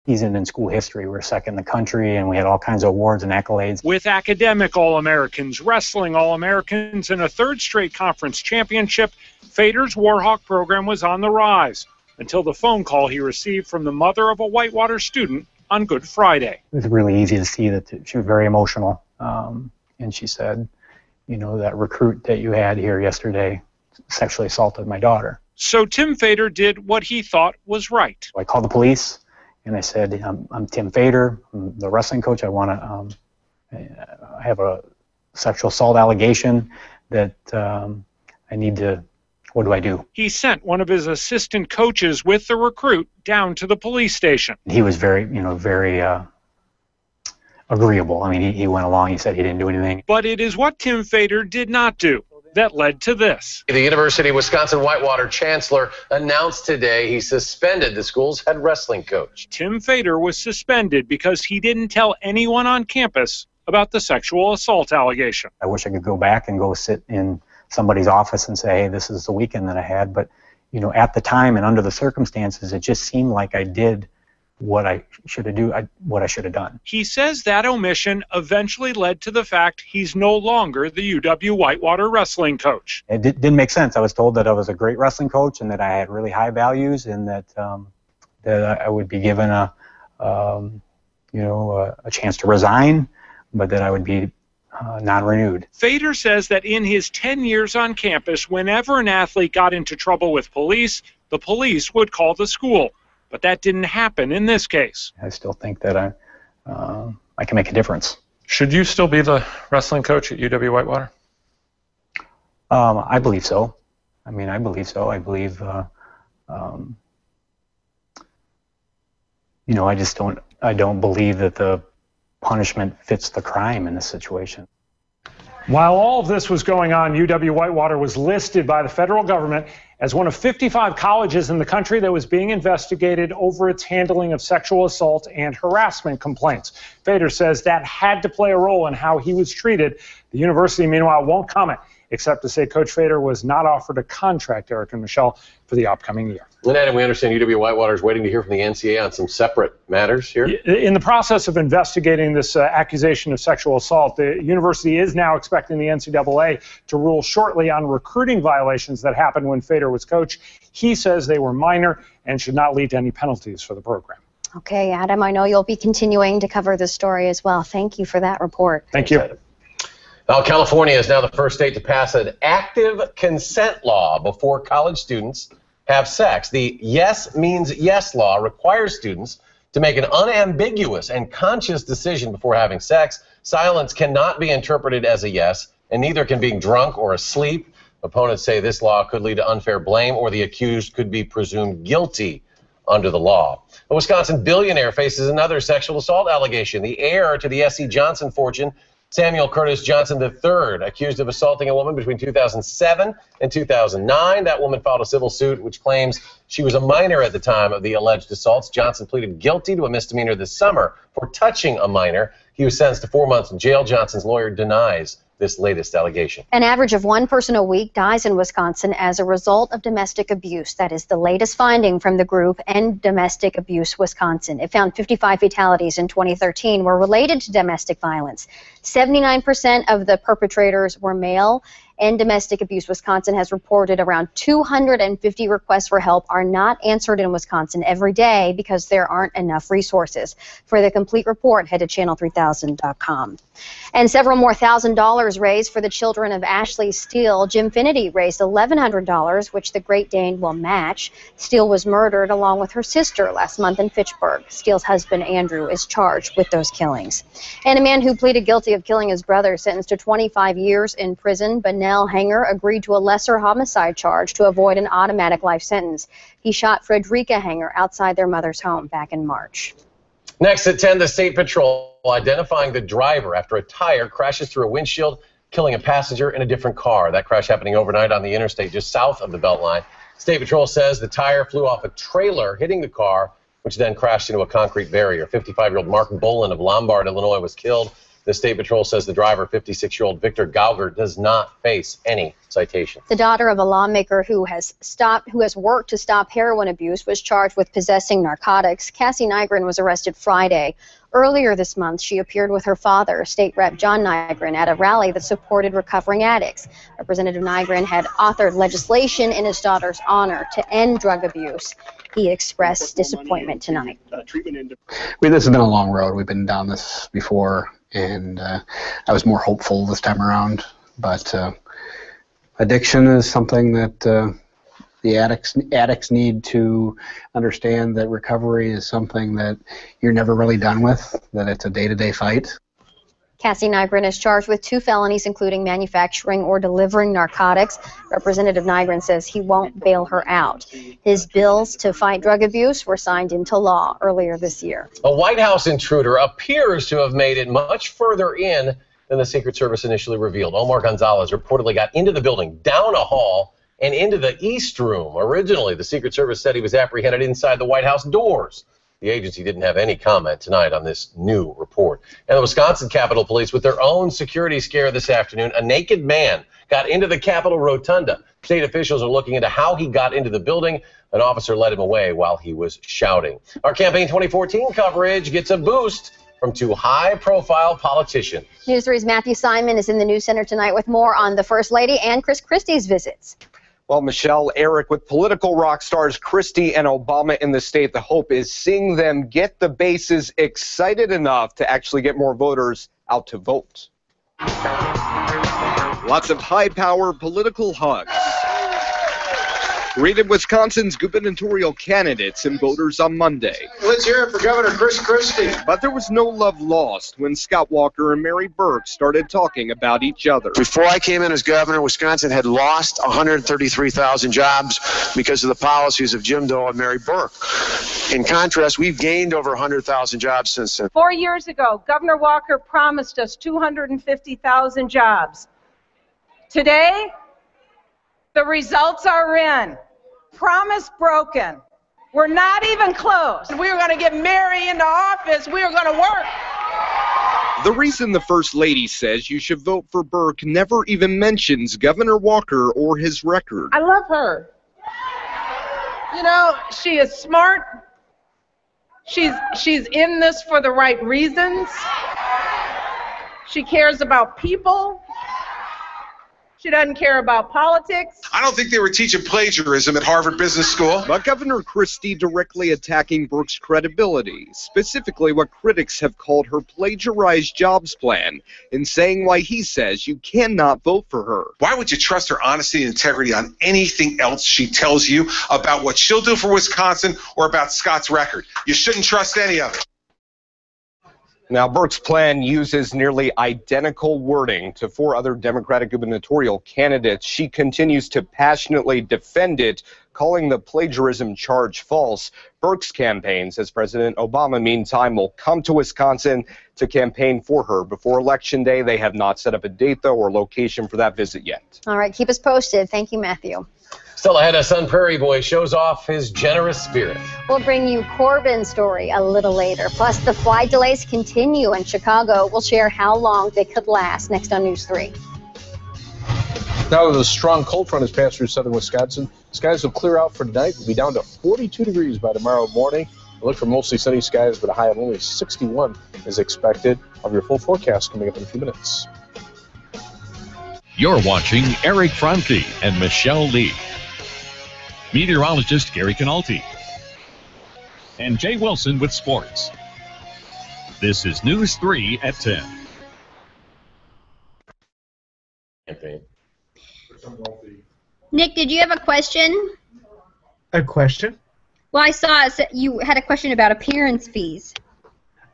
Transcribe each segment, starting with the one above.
season in school history. We were second in the country, and we had all kinds of awards and accolades. With academic All-Americans, wrestling All-Americans, and a third straight conference championship, Fader's Warhawk program was on the rise until the phone call he received from the mother of a Whitewater student on Good Friday. It was really easy to see that she was very emotional, and she said, you know, that recruit that you had here yesterday sexually assaulted my daughter. So Tim Fader did what he thought was right. I called the police, and I said, I'm Tim Fader, I'm the wrestling coach. I want to I have a sexual assault allegation that I need to, what do I do? He sent one of his assistant coaches with the recruit down to the police station. He was very, very agreeable. I mean, he went along, he said he didn't do anything. But it is what Tim Fader did not do that led to this. The University of Wisconsin-Whitewater chancellor announced today he suspended the school's head wrestling coach. Tim Fader was suspended because he didn't tell anyone on campus about the sexual assault allegation. I wish I could go back and go sit in somebody's office and say, hey, this is the weekend that I had. But, you know, at the time and under the circumstances, it just seemed like I did what I should have done. He says that omission eventually led to the fact he's no longer the UW Whitewater wrestling coach. It didn't make sense. I was told that I was a great wrestling coach and that I had really high values, and that that I would be given a chance to resign, but that I would be non-renewed. Fader says that in his 10 years on campus, whenever an athlete got into trouble with police, the police would call the school. But that didn't happen in this case. I still think that I can make a difference. Should you still be the wrestling coach at UW Whitewater? I believe so. I mean, I believe so. I believe, I don't believe that the punishment fits the crime in this situation. While all of this was going on, UW Whitewater was listed by the federal government as one of 55 colleges in the country that was being investigated over its handling of sexual assault and harassment complaints. Fader says that had to play a role in how he was treated. The university, meanwhile, won't comment, except to say Coach Fader was not offered a contract, Eric and Michelle, for the upcoming year. And Adam, we understand UW Whitewater is waiting to hear from the NCAA on some separate matters here. In the process of investigating this accusation of sexual assault, the university is now expecting the NCAA to rule shortly on recruiting violations that happened when Fader was coach. He says they were minor and should not lead to any penalties for the program. Okay, Adam, I know you'll be continuing to cover this story as well. Thank you for that report. Thank you. Now, California is now the first state to pass an active consent law before college students have sex. The Yes Means Yes law requires students to make an unambiguous and conscious decision before having sex. Silence cannot be interpreted as a yes, and neither can being drunk or asleep. Opponents say this law could lead to unfair blame, or the accused could be presumed guilty under the law. A Wisconsin billionaire faces another sexual assault allegation. The heir to the S.C. Johnson fortune, Samuel Curtis Johnson III, accused of assaulting a woman between 2007 and 2009. That woman filed a civil suit which claims she was a minor at the time of the alleged assaults. Johnson pleaded guilty to a misdemeanor this summer for touching a minor. He was sentenced to 4 months in jail. Johnson's lawyer denies this latest allegation. An average of one person a week dies in Wisconsin as a result of domestic abuse. That is the latest finding from the group End Domestic Abuse Wisconsin. It found 55 fatalities in 2013 were related to domestic violence. 79% of the perpetrators were male. End Domestic Abuse Wisconsin has reported around 250 requests for help are not answered in Wisconsin every day because there aren't enough resources. For the complete report, head to channel3000.com. And several more $1,000 raised for the children of Ashley Steele. Jim Finity raised $1,100, which the Great Dane will match. Steele was murdered along with her sister last month in Fitchburg. Steele's husband, Andrew, is charged with those killings. And a man who pleaded guilty of killing his brother sentenced to 25 years in prison. Benell Hanger agreed to a lesser homicide charge to avoid an automatic life sentence. He shot Frederica Hanger outside their mother's home back in March. Next at 10, the State Patrol identifying the driver after a tire crashes through a windshield, killing a passenger in a different car. That crash happening overnight on the interstate just south of the Beltline. State Patrol says the tire flew off a trailer, hitting the car, which then crashed into a concrete barrier. 55-year-old Mark Bolin of Lombard, Illinois, was killed. The State Patrol says the driver, 56-year-old Victor Gauger, does not face any citation. The daughter of a lawmaker who has worked to stop heroin abuse was charged with possessing narcotics. Cassie Nygren was arrested Friday. Earlier this month, she appeared with her father, State Rep John Nygren, at a rally that supported recovering addicts. Representative Nygren had authored legislation in his daughter's honor to end drug abuse. He expressed disappointment tonight. This has been a long road. We've been down this before, and I was more hopeful this time around. But addiction is something that the addicts need to understand, that recovery is something that you're never really done with, that it's a day-to-day fight. Cassie Nygren is charged with 2 felonies, including manufacturing or delivering narcotics. Representative Nygren says he won't bail her out. His bills to fight drug abuse were signed into law earlier this year. A White House intruder appears to have made it much further in than the Secret Service initially revealed. Omar Gonzalez reportedly got into the building, down a hall, and into the East Room. Originally, the Secret Service said he was apprehended inside the White House doors. The agency didn't have any comment tonight on this new report. And the Wisconsin Capitol Police, with their own security scare this afternoon, a naked man got into the Capitol Rotunda. State officials are looking into how he got into the building. An officer led him away while he was shouting. Our Campaign 2014 coverage gets a boost from 2 high-profile politicians. News 3's Matthew Simon is in the News Center tonight with more on the First Lady and Chris Christie's visits. Well, Michelle, Eric, with political rock stars Christie and Obama in the state, the hope is seeing them get the bases excited enough to actually get more voters out to vote. Lots of high-power political hugs greeted Wisconsin's gubernatorial candidates and voters on Monday. Let's hear it for Governor Chris Christie. But there was no love lost when Scott Walker and Mary Burke started talking about each other. Before I came in as governor, Wisconsin had lost 133,000 jobs because of the policies of Jim Doe and Mary Burke. In contrast, we've gained over 100,000 jobs since then. 4 years ago, Governor Walker promised us 250,000 jobs. Today, the results are in. Promise broken. We're not even close. We were going to get Mary into office. We were going to work. The reason the First Lady says you should vote for Burke never even mentions Governor Walker or his record. I love her. You know, she is smart. She's in this for the right reasons. She cares about people. She doesn't care about politics. I don't think they were teaching plagiarism at Harvard Business School. But Governor Christie directly attacking Burke's credibility, specifically what critics have called her plagiarized jobs plan, and saying why he says you cannot vote for her. Why would you trust her honesty and integrity on anything else she tells you about what she'll do for Wisconsin or about Scott's record? You shouldn't trust any of it. Now, Burke's plan uses nearly identical wording to 4 other Democratic gubernatorial candidates. She continues to passionately defend it, calling the plagiarism charge false. Burke's campaign says President Obama, meantime, will come to Wisconsin to campaign for her. Before Election Day, they have not set up a date, though, or location for that visit yet. All right, keep us posted. Thank you, Matthew. Still ahead, a Sun Prairie boy shows off his generous spirit. We'll bring you Corbin's story a little later. Plus, the flight delays continue in Chicago. We'll share how long they could last next on News 3. Now that a strong cold front has passed through southern Wisconsin, skies will clear out for tonight. We'll be down to 42 degrees by tomorrow morning. We'll look for mostly sunny skies, but a high of only 61 is expected. Of your full forecast coming up in a few minutes. You're watching Eric Franke and Michelle Lee. Meteorologist Gary Canalti. And Jay Wilson with sports. This is News 3 at 10. Nick, did you have a question? A question? Well, I saw you had a question about appearance fees.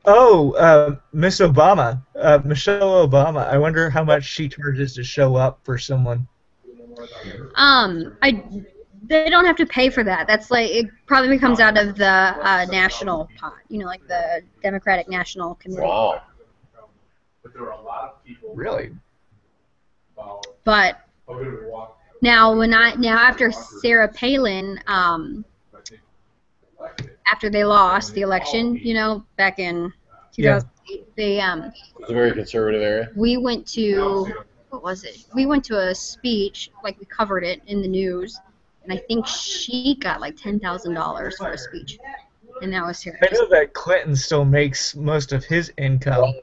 Oh, Miss Obama, Michelle Obama. I wonder how much she charges to show up for someone. They don't have to pay for that. That's like, it probably comes out of the national pot, like the Democratic National Committee. Wow. But there are a lot of people. Really? But now after Sarah Palin, after they lost the election, back in They It's a very conservative area. we went to, what was it? We went to a speech, like we covered it in the news, and I think she got like $10,000 for a speech, and that was her. I know that Clinton still makes most of his income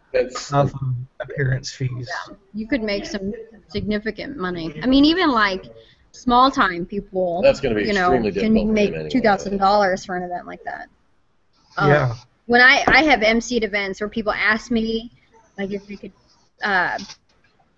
off of appearance fees. Yeah, you could make some significant money. I mean, even like small-time people, That's gonna be extremely can difficult for make him anyway. $2,000 for an event like that. Yeah. When I have emceed events where people ask me, like, if they could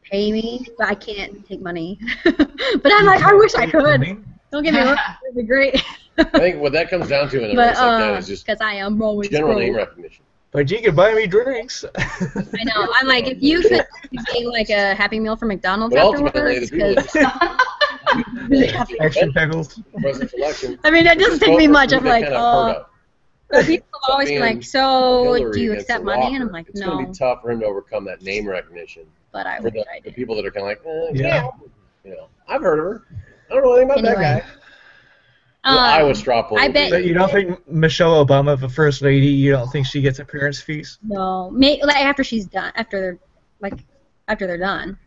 pay me, but I can't take money. But I'm like, I wish I could. Don't get me wrong, it'd be great. I think what that comes down to in a But race like that is just because I am always general name broke. recognition. But you can buy me drinks. I know. I'm like, if you could get like a Happy Meal from McDonald's But ultimately, afterwards, the people because Extra pickles. presidential election. I mean, that doesn't take me much. I'm like, oh. but people always be like, so Hillary do you against accept the money? And I'm Walker, like, it's no. going to be tough for him to overcome that name recognition. But I for wish the people that are kind of like, Yeah. you know, I've heard of her. I don't know anything about Anyway. that guy. The Iowa straw poll. I would be- bet- So you don't think Michelle Obama, the first lady, you don't think she gets appearance fees? No, like after she's done, after they're done.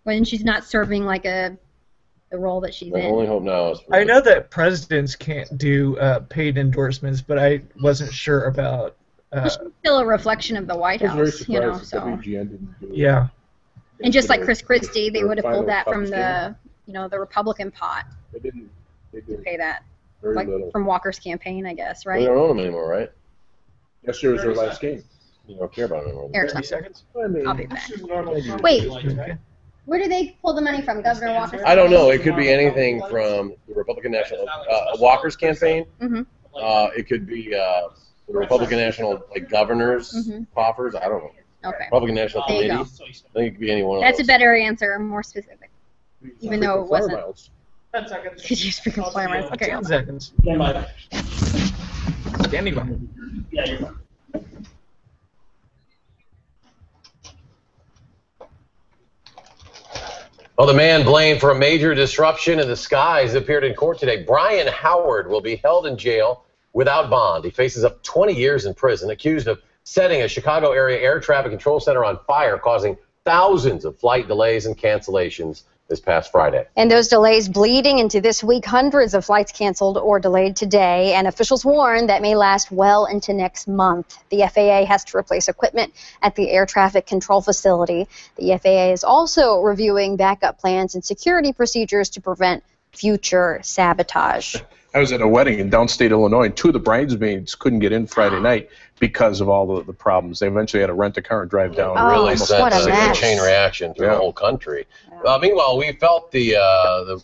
When she's not serving like the role that she's I in. only hope now is for I know that presidents can't do paid endorsements, but I wasn't sure about. She's still a reflection of the White I was House, very you know. surprised that So, WGN didn't do it. Yeah. and just like Their- Chris Christie, they their would have final pulled that cup from scandal. the Republican pot They didn't. They to did pay that, very like little. from Walker's campaign, I guess, We right? don't own them anymore, right? Yesterday was their last game. You don't care about them anymore. Eric's 30 not. seconds? I mean, I'll be back. this is normal. Wait, Okay. where do they pull the money from? Governor Walker's? I don't know. It could be anything from the Republican National Walker's campaign. Mhm. It could be the Republican National governors Mhm. coffers. I don't know. Okay. Republican National There you Committee. go. I think it could be any one of That's a those. better answer, more specific. Even though it Flower wasn't. miles. 10 seconds. Because you speak of flyer miles. Okay. 10 seconds. Stand by. Standing by. Yeah, you're fine. Well, the man blamed for a major disruption in the skies appeared in court today. Brian Howard will be held in jail without bond. He faces up 20 years in prison, accused of setting a Chicago area air traffic control center on fire, causing thousands of flight delays and cancellations this past Friday. And those delays bleeding into this week, hundreds of flights canceled or delayed today, and officials warn that may last well into next month. The FAA has to replace equipment at the air traffic control facility. The FAA is also reviewing backup plans and security procedures to prevent future sabotage. I was at a wedding in downstate Illinois, and two of the bridesmaids couldn't get in Friday night because of all the problems. They eventually had to rent a car and drive down. Oh, Really what sent a a mess. chain reaction through Yeah. the whole country. Meanwhile, we felt the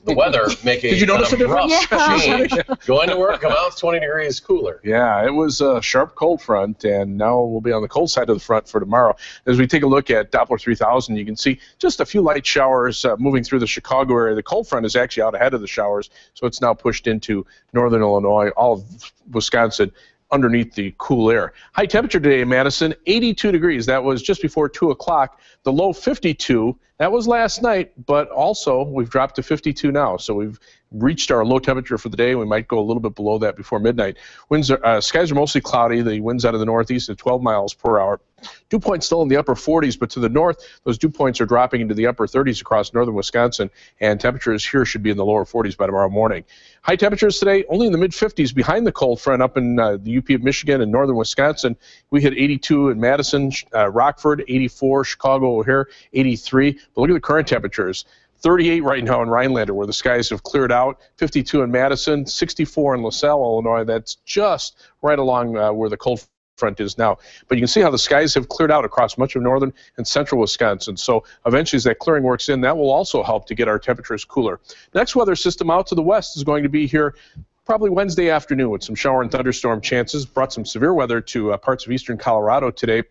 weather make a Did you notice kind a of rough difference? change. Going to work, come out, it's 20 degrees cooler. Yeah, it was a sharp cold front, and now we'll be on the cold side of the front for tomorrow. As we take a look at Doppler 3000, you can see just a few light showers moving through the Chicago area. The cold front is actually out ahead of the showers, so it's now pushed into northern Illinois, all of Wisconsin, underneath the cool air. High temperature today in Madison, 82 degrees. That was just before 2 o'clock. The low 52, that was last night, but also we've dropped to 52 now. So we've reached our low temperature for the day. We might go a little bit below that before midnight. Winds skies are mostly cloudy. The winds out of the northeast at 12 miles per hour. Dew points still in the upper 40s, but to the north, those dew points are dropping into the upper 30s across northern Wisconsin, and temperatures here should be in the lower 40s by tomorrow morning. High temperatures today only in the mid-50s behind the cold front up in the UP of Michigan and northern Wisconsin. We hit 82 in Madison, Rockford, 84, Chicago, O'Hare, 83. But look at the current temperatures. 38 right now in Rhinelander, where the skies have cleared out. 52 in Madison, 64 in LaSalle, Illinois. That's just right along where the cold front is now. But you can see how the skies have cleared out across much of northern and central Wisconsin. So eventually as that clearing works in, that will also help to get our temperatures cooler. Next weather system out to the west is going to be here probably Wednesday afternoon with some shower and thunderstorm chances. Brought some severe weather to parts of eastern Colorado today.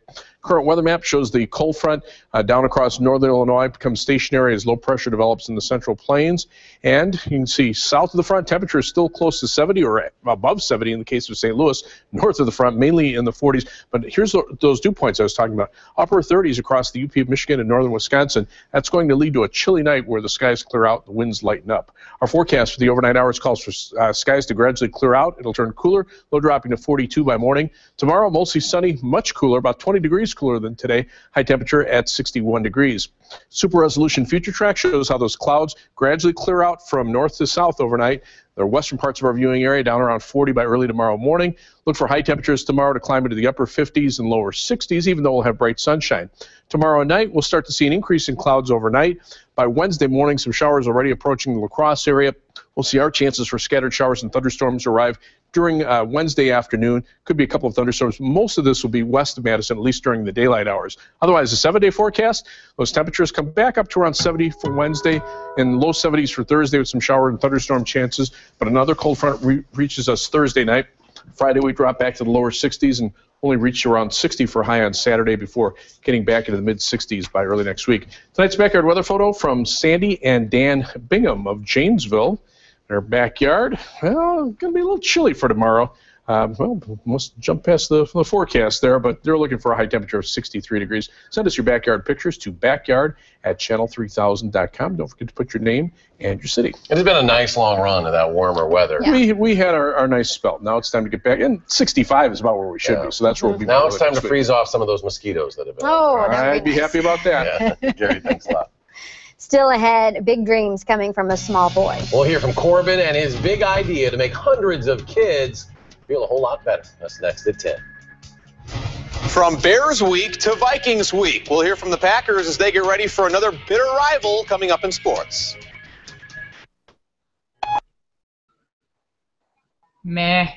Current weather map shows the cold front down across northern Illinois becomes stationary as low pressure develops in the central plains. And you can see south of the front, temperature is still close to 70 or above 70 in the case of St. Louis. North of the front, mainly in the 40s. But here's those dew points I was talking about. Upper 30s across the UP of Michigan and northern Wisconsin. That's going to lead to a chilly night where the skies clear out, the winds lighten up. Our forecast for the overnight hours calls for skies to gradually clear out. It'll turn cooler, low dropping to 42 by morning. Tomorrow, mostly sunny, much cooler, about 20 degrees cooler than today. High temperature at 61 degrees. Super resolution future track shows how those clouds gradually clear out from north to south overnight. The western parts of our viewing area down around 40 by early tomorrow morning. Look for high temperatures tomorrow to climb into the upper 50s and lower 60s, even though we'll have bright sunshine. Tomorrow night, we'll start to see an increase in clouds overnight. By Wednesday morning, some showers already approaching the La Crosse area. We'll see our chances for scattered showers and thunderstorms arrive during Wednesday afternoon. Could be a couple of thunderstorms. Most of this will be west of Madison, at least during the daylight hours. Otherwise, the 7-day forecast, those temperatures come back up to around 70 for Wednesday and low 70s for Thursday with some shower and thunderstorm chances. But another cold front reaches us Thursday night. Friday, we drop back to the lower 60s and only reach around 60 for high on Saturday before getting back into the mid-60s by early next week. Tonight's backyard weather photo from Sandy and Dan Bingham of Janesville. Their backyard, well, going to be a little chilly for tomorrow. Well, must jump past the forecast there, but they're looking for a high temperature of 63 degrees. Send us your backyard pictures to backyard@channel3000.com. Don't forget to put your name and your city. It's been a nice long run of that warmer weather. Yeah. We had our nice spell. Now it's time to get back. And 65 is about where we should be, so that's where we'll be. Now it's time to freeze off some of those mosquitoes that have been. Oh, I'd be happy about that. Yeah, Gary, thanks a lot. Still ahead, big dreams coming from a small boy. We'll hear from Corbin and his big idea to make hundreds of kids feel a whole lot better. That's next at 10. From Bears Week to Vikings Week, we'll hear from the Packers as they get ready for another bitter rival coming up in sports. Meh.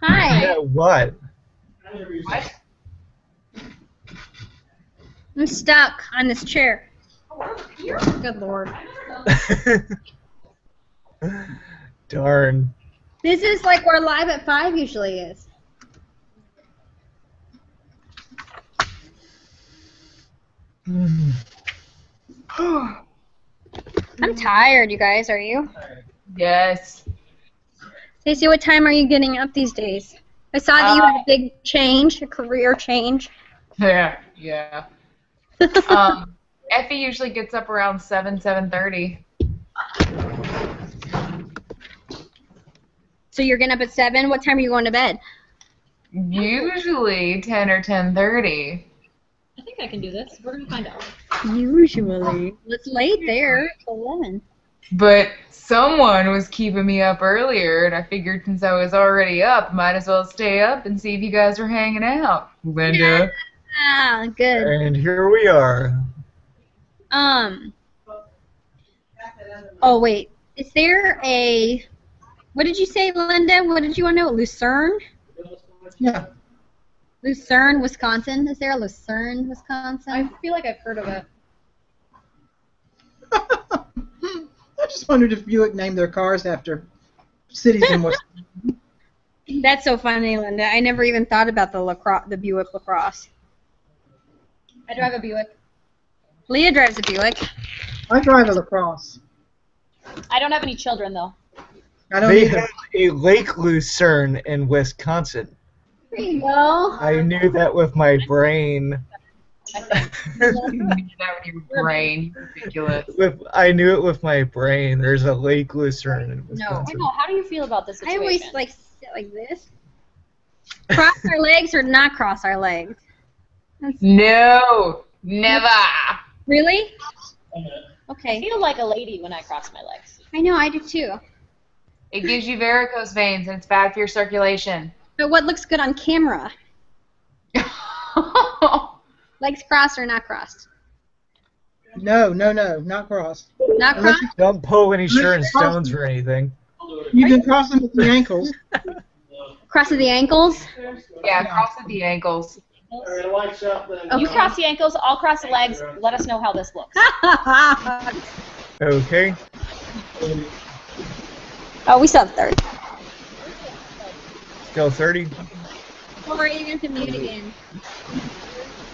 Hi. Yeah, what? What? I'm stuck on this chair. Good Lord. Darn. This is like where Live at 5 usually is. I'm tired, you guys. Are you? Yes. Stacey, what time are you getting up these days? I saw that you had a big change, a career change. Yeah. Effie usually gets up around 7:30. So you're getting up at 7? What time are you going to bed? Usually 10 or 10:30. I think I can do this. We're going to find out. Usually. It's late there. It's 11. But someone was keeping me up earlier, and I figured since I was already up, might as well stay up and see if you guys were hanging out. Linda. Ah, good. And here we are. Oh, wait. Is there a... What did you say, Linda? What did you want to know? Lucerne? Yeah. Lucerne, Wisconsin. Is there a Lucerne, Wisconsin? I feel like I've heard of it. I just wondered if Buick named their cars after cities in Wisconsin. That's so funny, Linda. I never even thought about the Buick LaCrosse. I drive a Buick. Leah drives a Buick. I drive a LaCrosse. I don't have any children, though. I don't They either. have a Lake Lucerne in Wisconsin. There you go. I knew that with my brain. You knew that with your brain. Ridiculous. I knew it with my brain. There's a Lake Lucerne in No, Wisconsin. no. How do you feel about this I situation? always like sit like this. Cross our legs or not cross our legs? No, never. Really? I Okay. feel like a lady when I cross my legs. I know, I do too. It gives you varicose veins, and it's bad for your circulation. But what looks good on camera? Legs crossed or not crossed? No, not crossed. Not crossed? Don't pull any certain stones or anything. You can cross them with the ankles. Cross of the ankles? Yeah, cross at the ankles. You cross the ankles, I'll cross the legs. Let us know how this looks. Okay. Oh, we still have 30. Still 30. Sorry, you have to mute again.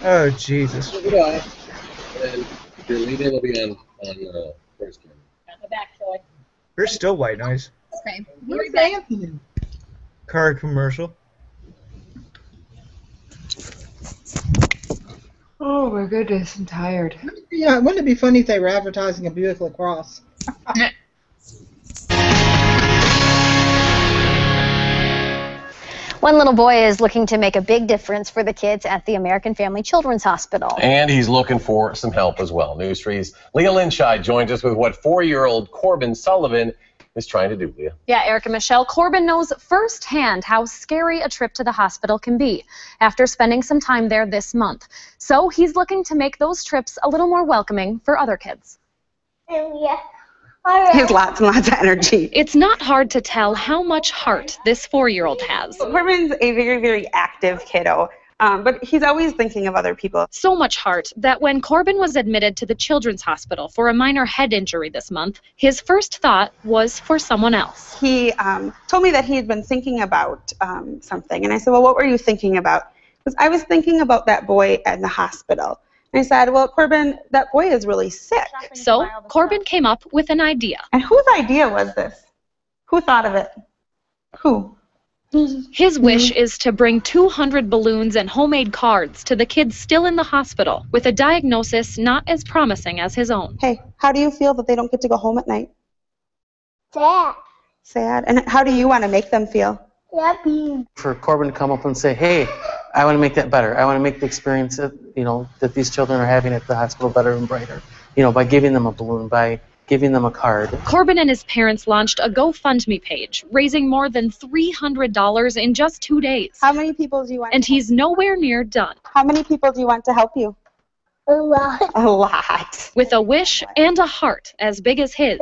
Oh, Jesus. Goodbye. And your lead-in will be on first camera. Got my back, Troy. There's still white noise. Okay. Where's Anthony? Car commercial. Oh my goodness, I'm tired. Yeah, wouldn't it be funny if they were advertising a Buick LaCrosse? One little boy is looking to make a big difference for the kids at the American Family Children's Hospital. And he's looking for some help as well. News 3's Leah Linscheid joins us with what 4-year-old Corbin Sullivan is trying to do, Leah. Yeah, Erica Michelle, Corbin knows firsthand how scary a trip to the hospital can be after spending some time there this month. So he's looking to make those trips a little more welcoming for other kids. He has lots and lots of energy. It's not hard to tell how much heart this 4-year-old has. Corbin's a very, very active kiddo, but he's always thinking of other people. So much heart that when Corbin was admitted to the Children's Hospital for a minor head injury this month, his first thought was for someone else. He told me that he had been thinking about something, and I said, well, what were you thinking about? Because I was thinking about that boy at the hospital. And I said, well, Corbin, that boy is really sick. So Corbin came up with an idea. And whose idea was this? Who thought of it? Who? His wish is to bring 200 balloons and homemade cards to the kids still in the hospital with a diagnosis not as promising as his own. Hey, how do you feel that they don't get to go home at night? Sad. Sad. And how do you want to make them feel? Happy. For Corbin to come up and say, hey, I want to make that better. I want to make the experience that, that these children are having at the hospital better and brighter. By giving them a balloon, by giving them a card. Corbin and his parents launched a GoFundMe page, raising more than $300 in just 2 days. How many people do you want? And he's nowhere near done. How many people do you want to help you? A lot. A lot. With a wish and a heart as big as his.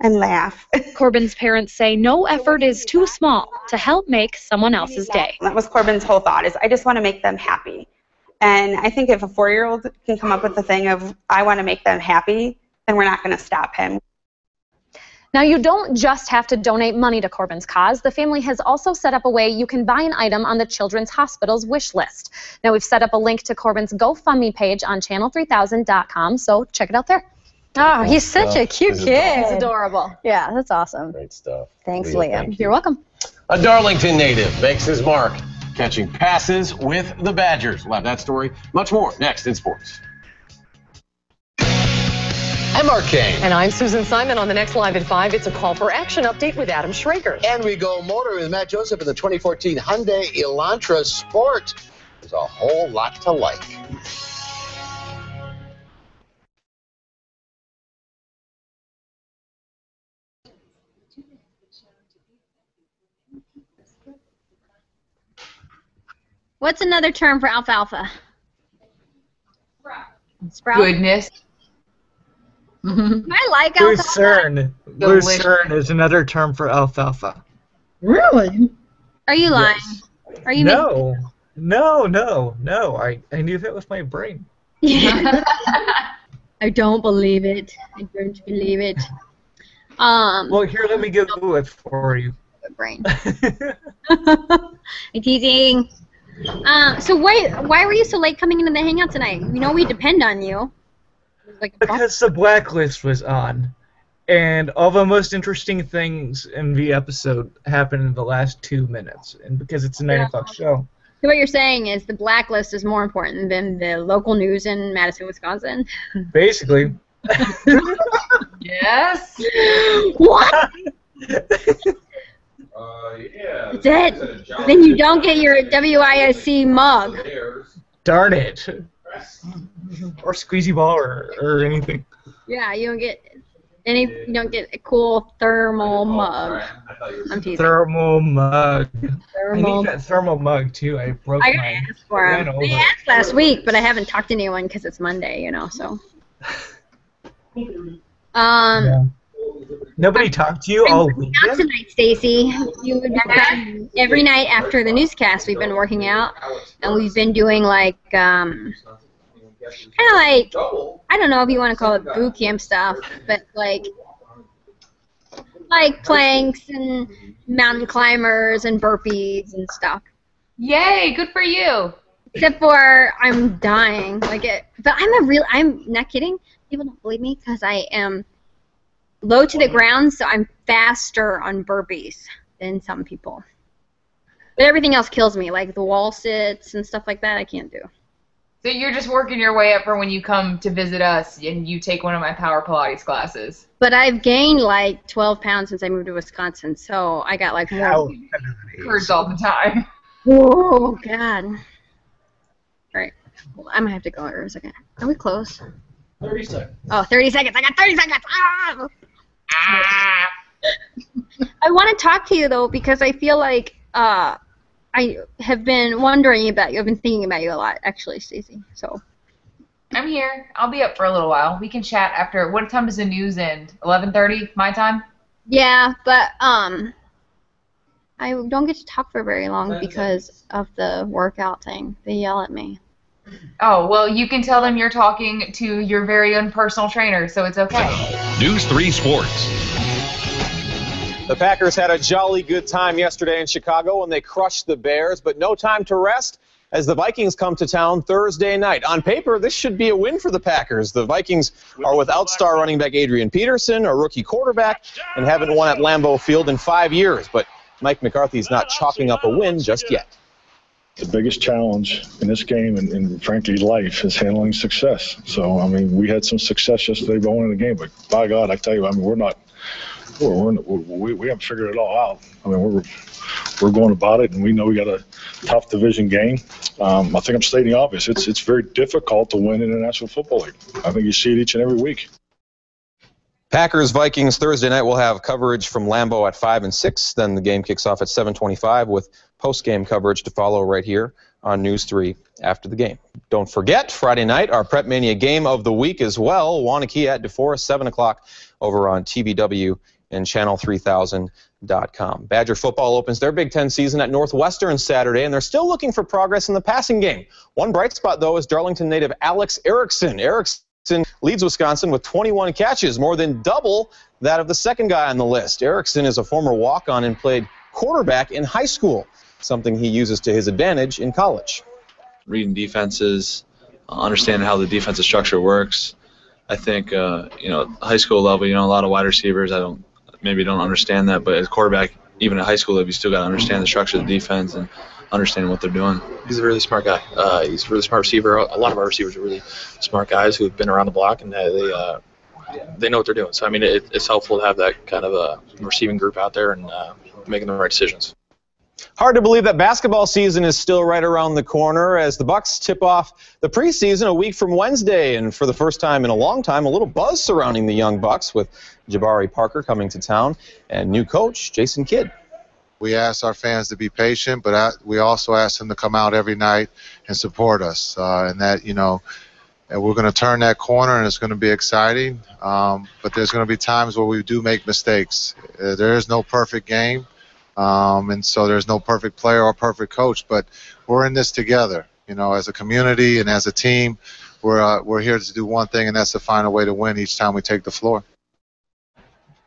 And laugh. Corbin's parents say no effort is too small to help make someone else's day. That was Corbin's whole thought, is I just want to make them happy. And I think if a 4-year-old can come up with the thing of I want to make them happy, then we're not going to stop him. Now, you don't just have to donate money to Corbin's cause. The family has also set up a way you can buy an item on the Children's Hospital's wish list. Now, we've set up a link to Corbin's GoFundMe page on channel3000.com, so check it out there. Oh, he's such a cute kid. He's adorable. Yeah, that's awesome. Great stuff. Thanks, Leah. You're welcome. A Darlington native makes his mark catching passes with the Badgers. We'll have that story, much more, next in sports. I'm Mark Kane. And I'm Susan Simon. On the next Live at 5, it's a call for action update with Adam Schrager. And we go motor with Matt Joseph in the 2014 Hyundai Elantra Sport. There's a whole lot to like. What's another term for alfalfa? Sprout. Goodness. I like alfalfa. Lucerne. Lucerne is another term for alfalfa. Really? Are you lying? Are you No. No. I knew that with my brain. I don't believe it. I don't believe it. Well, here, let me Google it for you. Brain. I'm teasing. So why were you so late coming into the hangout tonight? You know we depend on you. Because the blacklist was on, and all the most interesting things in the episode happened in the last 2 minutes, and because it's a 9 o'clock show. So what you're saying is the blacklist is more important than the local news in Madison, Wisconsin? Basically. Yes. What? Yeah. That's it. Then you don't get your WISC mug. Darn it. Or squeezy ball or anything. Yeah, you don't get you don't get a cool thermal mug. I'm teasing. Thermal mug. Thermal. I need that thermal mug too. I broke I gotta mine. ask for Ran them. over. They asked last week, but I haven't talked to anyone because it's Monday, so. Yeah. Nobody talked to you all Out weekend? tonight, Stacy. You would be every night after the newscast. We've been working out, and we've been doing kind of like, I don't know if you want to call it boot camp stuff, but like planks and mountain climbers and burpees and stuff. Yay, good for you. Except for I'm dying. But I'm not kidding. People don't believe me because I am low to the ground, so I'm faster on burpees than some people. But everything else kills me, like the wall sits and stuff like that. I can't do. So you're just working your way up for when you come to visit us and you take one of my Power Pilates classes. But I've gained like 12 pounds since I moved to Wisconsin, so I got like more. Curves all the time. Oh God. All right. Well, I'm gonna have to go here a second. Are we close? 30 seconds. Oh, 30 seconds. I got 30 seconds. I want to talk to you though because I feel like I have been wondering about you. I've been thinking about you a lot, actually, Stacey. So. I'm here. I'll be up for a little while. We can chat after. What time does the news end? 11:30 my time? Yeah, but I don't get to talk for very long because of the workout thing. They yell at me. Oh, well, you can tell them you're talking to your very own personal trainer, so it's okay. News 3 Sports. The Packers had a jolly good time yesterday in Chicago when they crushed the Bears, but no time to rest as the Vikings come to town Thursday night. On paper, this should be a win for the Packers. The Vikings are without star running back Adrian Peterson, a rookie quarterback, and haven't won at Lambeau Field in 5 years. But Mike McCarthy's not chalking up a win just yet. The biggest challenge in this game and frankly life is handling success. So, I mean, we had some success yesterday going in the game, but by God, I tell you, I mean, we haven't figured it all out. I mean, we're going about it, and we know we got a tough division game. I think I'm stating obvious. It's very difficult to win in the National Football League. I think you see it each and every week. Packers-Vikings Thursday night will have coverage from Lambeau at 5 and 6. Then the game kicks off at 7:25 with post-game coverage to follow right here on News 3 after the game. Don't forget, Friday night, our Prep Mania game of the week as well. Wanakee at DeForest, 7 o'clock over on TVW and channel3000.com. Badger football opens their Big Ten season at Northwestern Saturday, and they're still looking for progress in the passing game. One bright spot, though, is Darlington native Alex Erickson. Erickson leads Wisconsin with 21 catches, more than double that of the second guy on the list. Erickson is a former walk-on and played quarterback in high school, something he uses to his advantage in college. Reading defenses, understanding how the defensive structure works. I think, high school level, a lot of wide receivers, maybe don't understand that, but as quarterback, even at high school level, you still got to understand the structure of the defense and understanding what they're doing. He's a really smart guy. He's a really smart receiver. A lot of our receivers are really smart guys who have been around the block, and they know what they're doing. So, I mean, it's helpful to have that kind of a receiving group out there and making the right decisions. Hard to believe that basketball season is still right around the corner as the Bucks tip off the preseason a week from Wednesday. And for the first time in a long time, a little buzz surrounding the young Bucks with Jabari Parker coming to town and new coach Jason Kidd. We ask our fans to be patient, but we also ask them to come out every night and support us. And we're going to turn that corner, and it's going to be exciting. But there's going to be times where we do make mistakes. There is no perfect game. And so there's no perfect player or perfect coach, but we're in this together, as a community and as a team. We're here to do one thing, and that's to find a way to win each time we take the floor.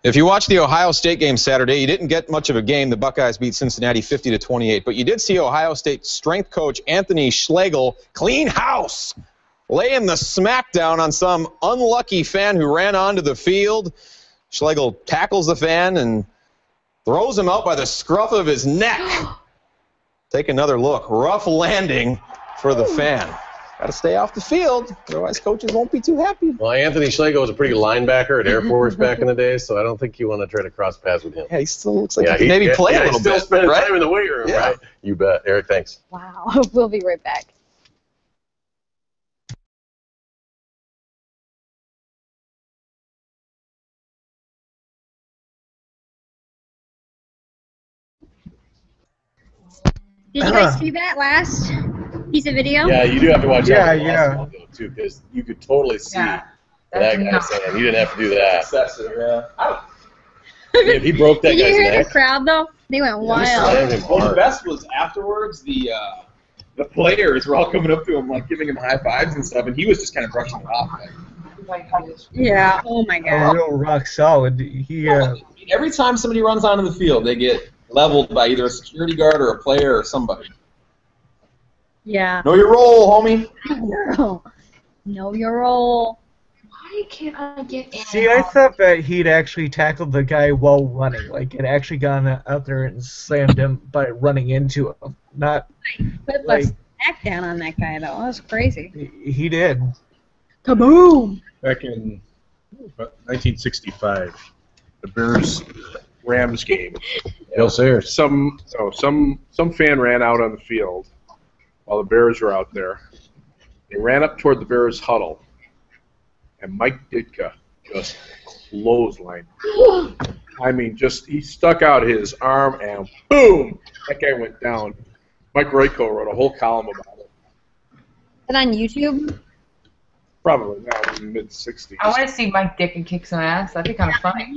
If you watched the Ohio State game Saturday, you didn't get much of a game. The Buckeyes beat Cincinnati 50-28, but you did see Ohio State strength coach Anthony Schlegel clean house, laying the smackdown on some unlucky fan who ran onto the field. Schlegel tackles the fan and throws him out by the scruff of his neck. Take another look. Rough landing for the fan. Got to stay off the field, otherwise coaches won't be too happy. Well, Anthony Schlegel was a pretty good linebacker at Air Force back in the day, so I don't think you want to try to cross paths with him. Yeah, he still looks like he can maybe play a little bit. He's still spending right? time in the weight room, right? You bet. Eric, thanks. Wow. We'll be right back. Did you guys see that last piece of video? Yeah, you do have to watch that. Yeah. Too, because you could totally see that guy saying, you didn't have to do that. Excessive, yeah. If he broke that Did you guy's hear neck. the crowd though? They went wild. Well, the best was afterwards, the players were all coming up to him, like giving him high fives and stuff, and he was just kind of brushing it off. Yeah. Oh my A God. real rock solid. He Every time somebody runs onto the field, they get leveled by either a security guard or a player or somebody. Yeah. Know your role, homie. Know your role. Why can't I get in? See, I thought that he'd actually tackled the guy while running, like had actually gone out there and slammed him by running into him, not Put like the smack down on that guy though. That was crazy. he did. Kaboom! Back in 1965, the Bears-Rams game. Bill Sayers. Some fan ran out on the field while the Bears were out there. They ran up toward the Bears huddle, and Mike Ditka just clotheslined. I mean, he stuck out his arm and boom, that guy went down. Mike Royko wrote a whole column about it. Is it on YouTube? Probably now in the mid-60s. I want to see Mike Ditka kick some ass. That'd be kind of funny.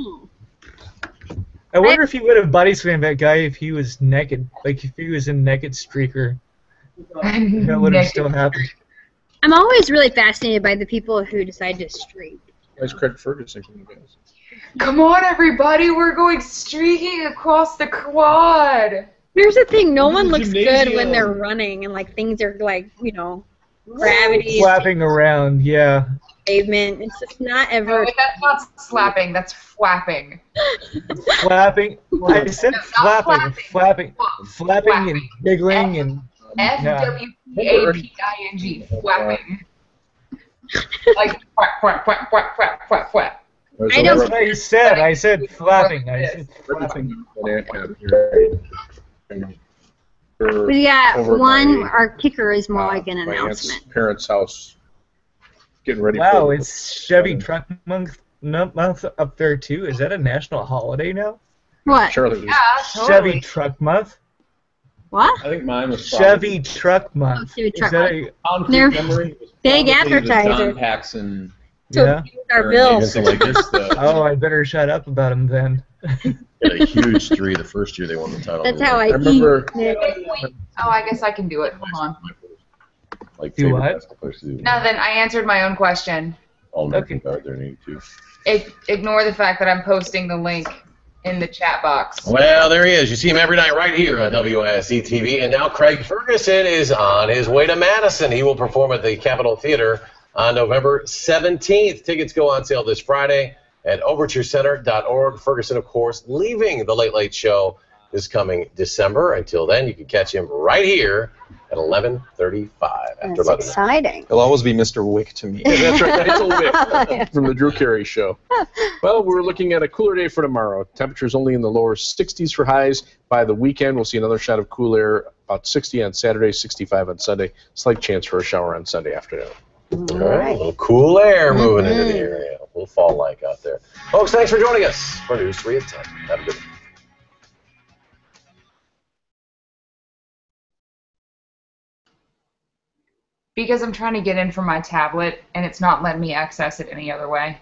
I wonder if he would have body slammed that guy if he was naked, like if he was in naked streaker. That would have still happened. I'm always really fascinated by the people who decide to streak. That's Craig Ferguson from the Bears. Come on, everybody. We're going streaking across the quad. Here's the thing, no one looks Gymnasium. good when they're running and like things are like, gravity, Flapping around, yeah. pavement. It's just not ever. No, that's not slapping. That's flapping. Flapping. I said flapping and giggling and. F-W-A-P-I-N-G. Flapping. Like quack, quack, quack, quack, quack, quck, quack. That's what I said. I said flapping. I said flapping. We got Over one. my, Our kicker is more like an my announcement. aunt's parents' house, getting ready Wow, for it's Chevy Truck Month up there too. Is that a national holiday now? What? Charlie was, Chevy Truck Month. What? I think mine was Chevy Truck Month. Chevy Is Truck that Month. a They're memory was big probably the advertiser. John Paxson. yeah? Our bills. Oh, I better shut up about him then. Got a huge 3 the first year they won the title. That's how I remember. Oh, I guess I can do it. Hold on. Like Do favorite what? basketball players to do. Nothing. I answered my own question. All-American guard there in 82. Ignore the fact that I'm posting the link in the chat box. Well, there he is. You see him every night right here on WSC TV. And now Craig Ferguson is on his way to Madison. He will perform at the Capitol Theater on November 17th. Tickets go on sale this Friday at overturecenter.org. Ferguson, of course, leaving the Late Late Show this coming December. Until then, you can catch him right here at 11:35 after That's 11. exciting. He'll always be Mr. Wick to me. Yeah, that's right. It's a Wick from the Drew Carey Show. Well, we're looking at a cooler day for tomorrow. Temperatures only in the lower 60s for highs. By the weekend, we'll see another shot of cool air, about 60 on Saturday, 65 on Sunday. Slight chance for a shower on Sunday afternoon. All right, a little cool air moving into the area. A little fall-like out there. Folks, thanks for joining us for News 3 at 10. Have a good one. Because I'm trying to get in from my tablet, and it's not letting me access it any other way.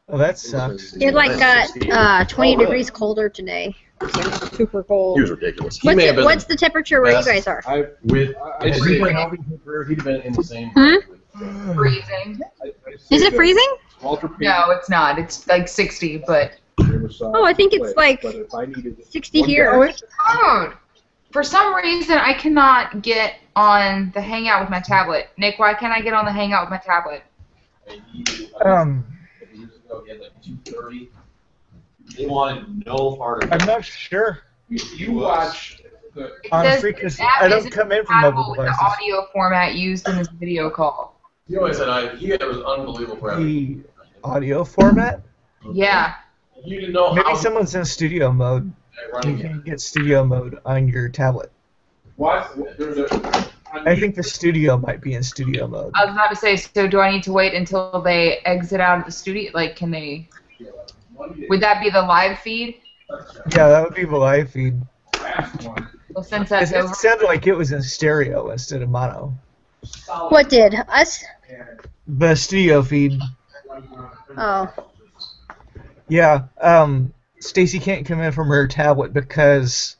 Oh, that sucks. It like got 20 degrees colder today. It's super cold. He was ridiculous. What's the temperature where you guys are? He'd have been in the same. Freezing. Is it freezing? No, it's not. It's like 60, but... Oh, I think it's like 60 here. Dude, for some reason, I cannot get on the Hangout with my tablet. Nick, why can't I get on the Hangout with my tablet? They wanted no part of it. I'm not sure. You watch. Honestly, because I don't come in from mobile With the devices. audio format used in this video call. He always said he was unbelievable for The audio format? Yeah. You didn't know Maybe how. someone's in studio mode. You can get studio mode on your tablet. I think the studio might be in studio mode. I was about to say, so do I need to wait until they exit out of the studio? Like, can they... Would that be the live feed? Yeah, that would be the live feed. Well, since that's It over... sounded like it was in stereo instead of mono. What did? Us? The studio feed. Oh. Yeah, Stacy can't come in from her tablet because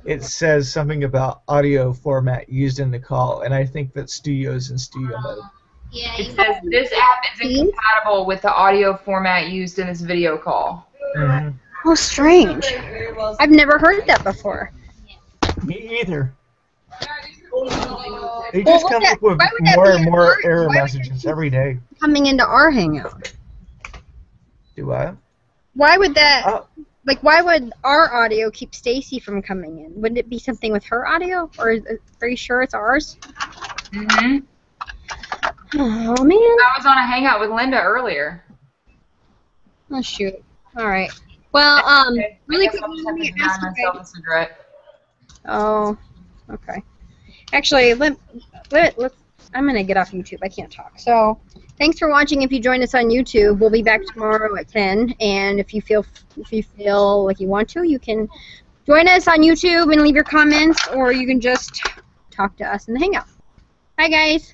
it says something about audio format used in the call, and I think that studio's in studio mode. It says this app is incompatible with the audio format used in this video call. Mm-hmm. Oh, strange. I've never heard that before. Me either. They Well, just would come that- up with why would that more be and an more art? error Why would messages every day. Coming into our hangout. Do what? Why would that? Like, why would our audio keep Stacy from coming in? Wouldn't it be something with her audio, or are you sure it's ours? Mhm. Oh man. I was on a hangout with Linda earlier. Oh shoot. All right. Well, really quick, let me ask you myself a cigarette. Oh, okay. Actually, let's. I'm gonna get off YouTube. I can't talk. So, thanks for watching. If you join us on YouTube, we'll be back tomorrow at 10. And if you feel like you want to, you can join us on YouTube and leave your comments, or you can just talk to us in the hangout. Bye, guys.